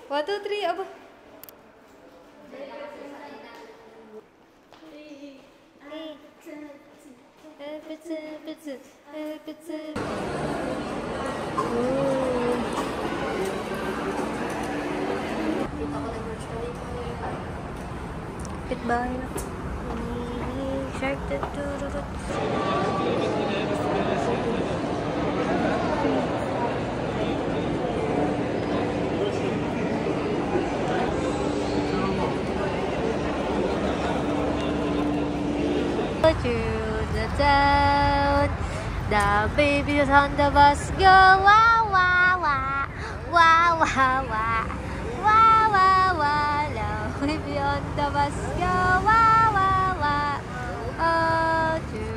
1, 2, 3, aba. Goodbye. Shark. To the town, the babies on the bus go wah wah wah, wah wah wah, wah wah wah. The baby on the bus go wah wah wah. Oh, to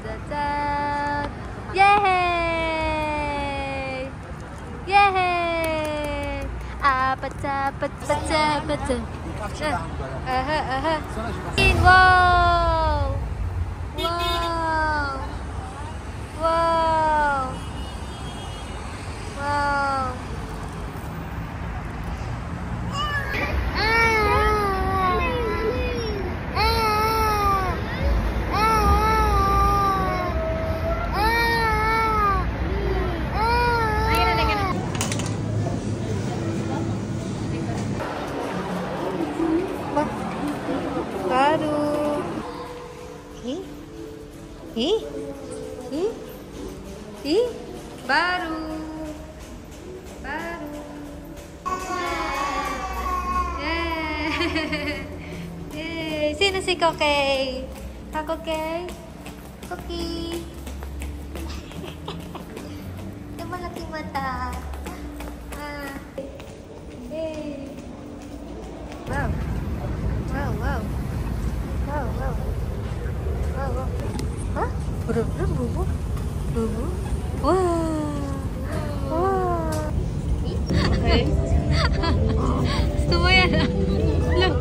the town, yay, yay. Pata. Wow. Wow! Wow! Wow! Baru. Baru. Yay. Sino si Kokey? Kokey? Cookie. Yung malaking mata. Yay. Wow. Wow. Hah? Bubu? Wow. Gusto mo yan ah? Look.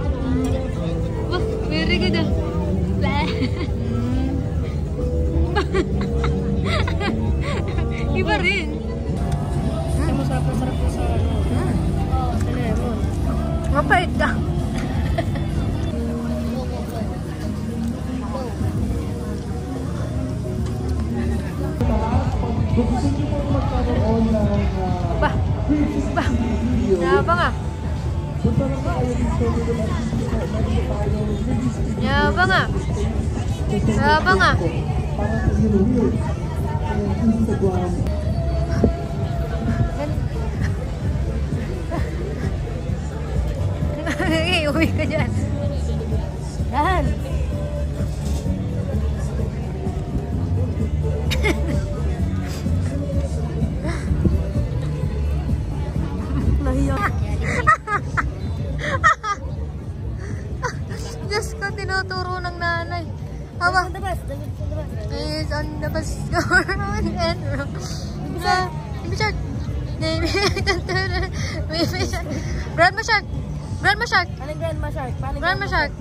Wah, very good ah. Iba rin. Masarap sa ano. Oo, sa lemon. Mapait ka. Nyaba nga. Uwi ka dyan. Yan. Diyos ko, tinuturo ng nanay. Hawa. Is on the bus. Baby shark. Grandma shark. Grandma shark. Grandma shark.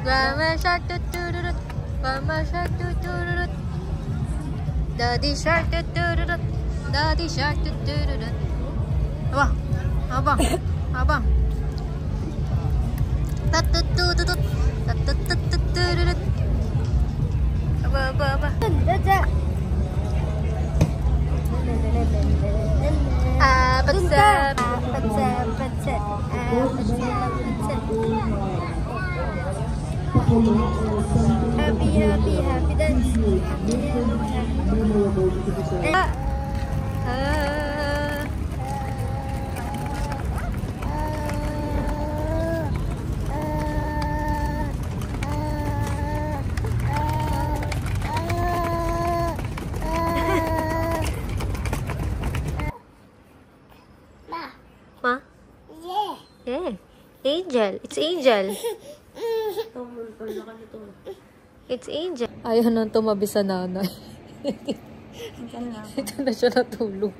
Grandma shark. Daddy shark. Daddy shark. Abang. Aba. Happy dance. Ma? Yeah. Angel. It's Angel. It's Angel. Ayaw nang tumabi sa nanay. Ito na siya natulog.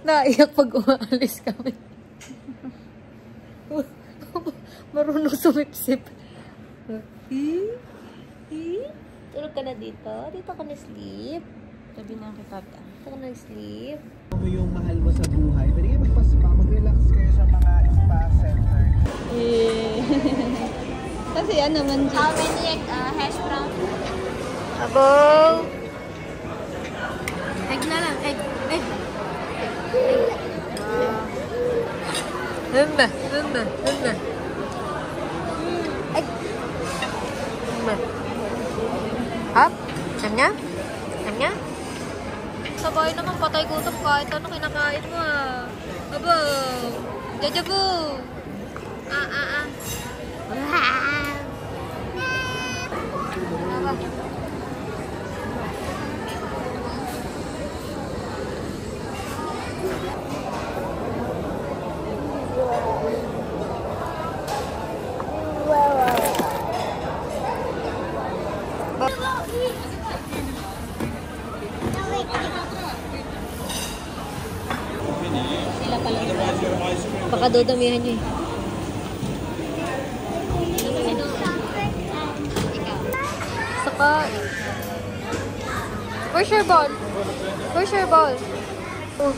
Naiyak pag umaalis kami. Marunong sumipsip. Tulog ka na dito? Dito ka na sleep? Sabi na kita. Dito ka na sleep? mo yung mahal mo sa buhay, pwede kayo magpa-spa, mag-relax kayo sa mga spa center. Kasi yan naman dyan. How many hash brown? Abo! Egg na lang, egg. Himba. Egg. Himba. Hop? Samnya? Sabay naman, patay gutom kahit ano kinakain mo ah. Abo! Jajabu! Wow! Sila pala. Baka dodamihan niyo eh. Saka... Where's your ball? Oh.